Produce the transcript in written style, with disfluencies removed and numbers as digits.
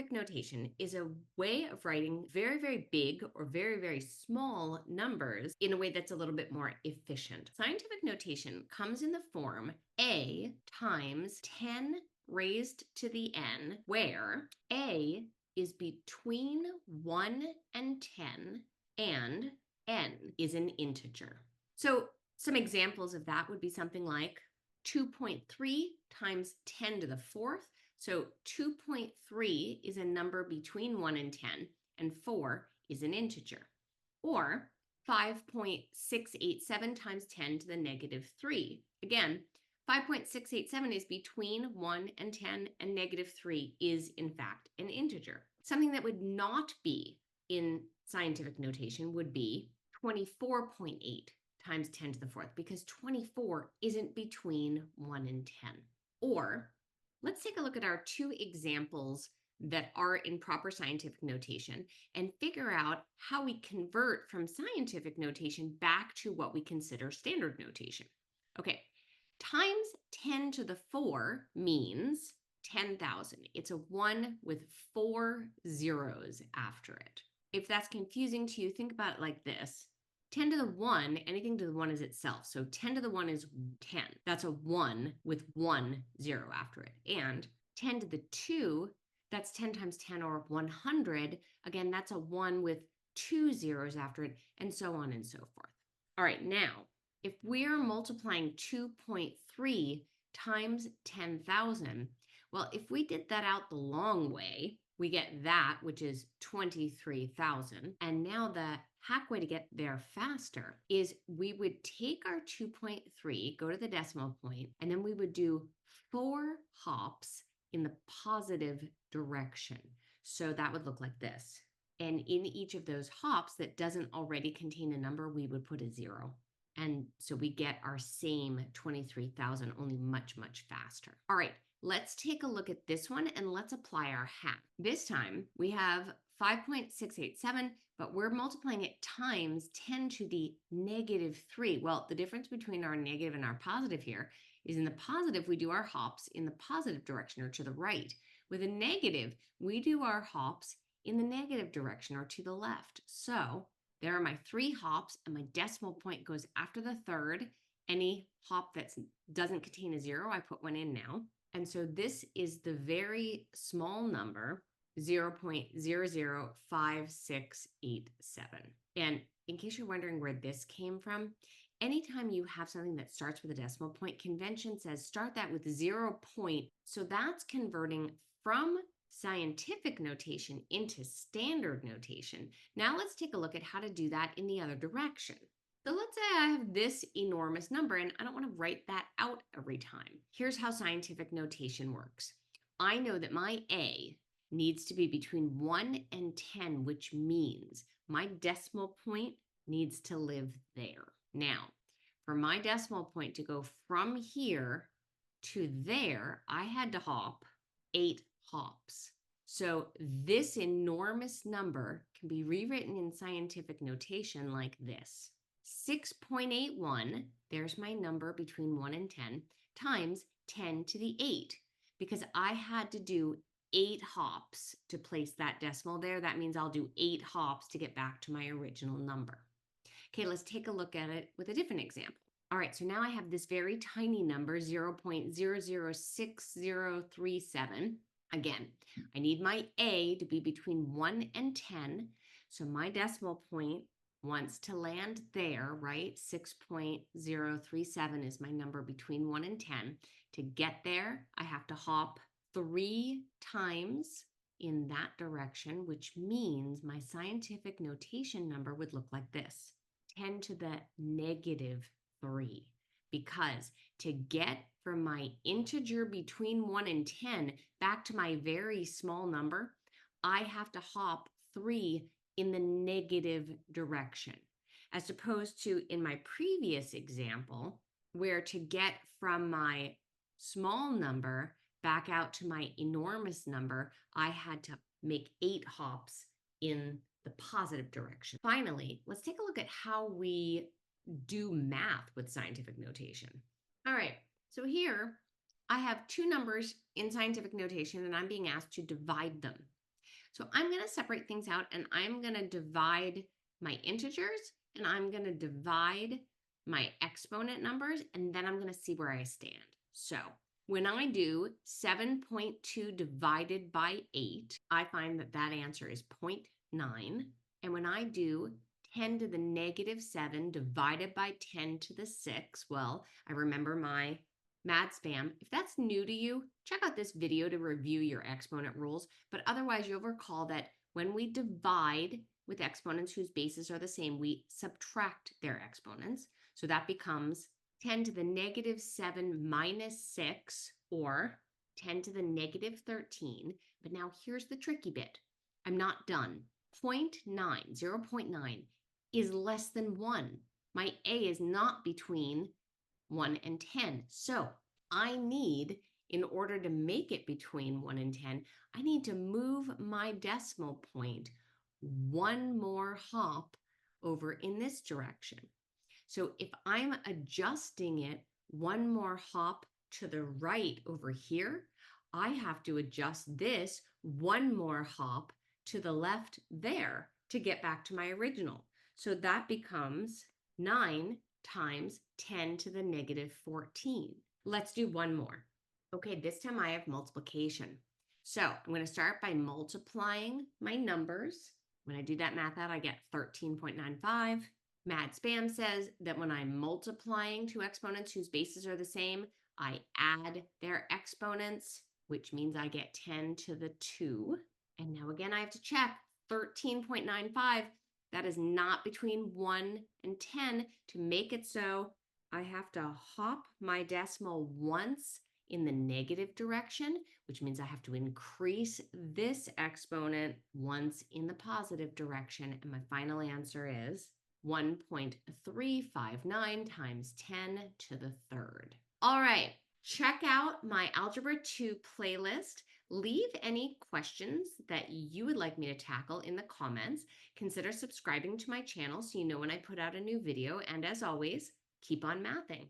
Scientific notation is a way of writing very, very big or very, very small numbers in a way that's a little bit more efficient. Scientific notation comes in the form A times 10 raised to the n, where A is between 1 and 10, and n is an integer. So some examples of that would be something like 2.3 times 10 to the fourth. So 2.3 is a number between 1 and 10, and 4 is an integer. Or 5.687 times 10 to the negative 3. Again, 5.687 is between 1 and 10, and negative 3 is, in fact, an integer. Something that would not be in scientific notation would be 24.8 times 10 to the fourth, because 24 isn't between 1 and 10. Or let's take a look at our two examples that are in proper scientific notation and figure out how we convert from scientific notation back to what we consider standard notation. Okay, times 10 to the 4 means 10,000. It's a 1 with 4 zeros after it. If that's confusing to you, think about it like this. 10 to the 1, anything to the 1 is itself. So 10 to the 1 is 10. That's a 1 with 1 0 after it. And 10 to the 2, that's 10 times 10, or 100. Again, that's a 1 with 2 zeros after it, and so on and so forth. All right, now, if we're multiplying 2.3 times 10,000, well, if we did that out the long way, we get that, which is 23,000. And now the hack way to get there faster is we would take our 2.3, go to the decimal point, and then we would do 4 hops in the positive direction. So that would look like this. And in each of those hops that doesn't already contain a number, we would put a 0. And so we get our same 23,000, only much, much faster. All right, let's take a look at this one and let's apply our hack. This time we have 5.687, but we're multiplying it times 10 to the negative 3. Well, the difference between our negative and our positive here is in the positive, we do our hops in the positive direction, or to the right. With a negative, we do our hops in the negative direction, or to the left. So there are my 3 hops, and my decimal point goes after the third. Any hop that doesn't contain a 0, I put one in now. And so this is the very small number, 0.005687. And in case you're wondering where this came from, anytime you have something that starts with a decimal point, convention says start that with 0 point. So that's converting from scientific notation into standard notation. Now let's take a look at how to do that in the other direction. So let's say I have this enormous number and I don't want to write that out every time. Here's how scientific notation works. I know that my A needs to be between 1 and 10, which means my decimal point needs to live there. Now, for my decimal point to go from here to there, I had to hop 8 hops. So this enormous number can be rewritten in scientific notation like this. 6.81, there's my number between 1 and 10, times 10 to the 8, because I had to do 8 hops to place that decimal there. That means I'll do 8 hops to get back to my original number. Okay, let's take a look at it with a different example. All right, so now I have this very tiny number, 0.006037. Again, I need my A to be between 1 and 10. So my decimal point wants to land there, right? 6.037 is my number between 1 and 10. To get there, I have to hop 3 times in that direction, which means my scientific notation number would look like this, 10 to the negative 3. Because to get from my integer between 1 and 10 back to my very small number, I have to hop 3 in the negative direction, as opposed to in my previous example, where to get from my small number back out to my enormous number, I had to make 8 hops in the positive direction. Finally, let's take a look at how we do math with scientific notation. All right, so here I have 2 numbers in scientific notation and I'm being asked to divide them. So I'm going to separate things out and I'm going to divide my integers and I'm going to divide my exponent numbers, and then I'm going to see where I stand. So when I do 7.2 divided by 8, I find that that answer is 0.9. And when I do 10 to the negative 7 divided by 10 to the 6, well, I remember my Mad Spam. If that's new to you, check out this video to review your exponent rules. But otherwise, you'll recall that when we divide with exponents whose bases are the same, we subtract their exponents. So that becomes 10 to the negative 7 minus 6, or 10 to the negative 13. But now here's the tricky bit. I'm not done. 0.9 is less than 1. My A is not between 1 and 10. So I need, in order to make it between 1 and 10, I need to move my decimal point one more hop over in this direction. So if I'm adjusting it one more hop to the right over here, I have to adjust this one more hop to the left there to get back to my original. So that becomes 9 times 10 to the negative 14. Let's do one more. Okay, this time I have multiplication. So I'm going to start by multiplying my numbers. When I do that math out, I get 13.95. Mad Spam says that when I'm multiplying two exponents whose bases are the same, I add their exponents, which means I get 10 to the 2. And now again, I have to check 13.95. That is not between 1 and 10. To make it so, I have to hop my decimal once in the negative direction, which means I have to increase this exponent once in the positive direction. And my final answer is 1.359 times 10 to the third. All right, check out my Algebra 2 playlist. Leave any questions that you would like me to tackle in the comments. Consider subscribing to my channel so you know when I put out a new video. And as always, keep on mathing.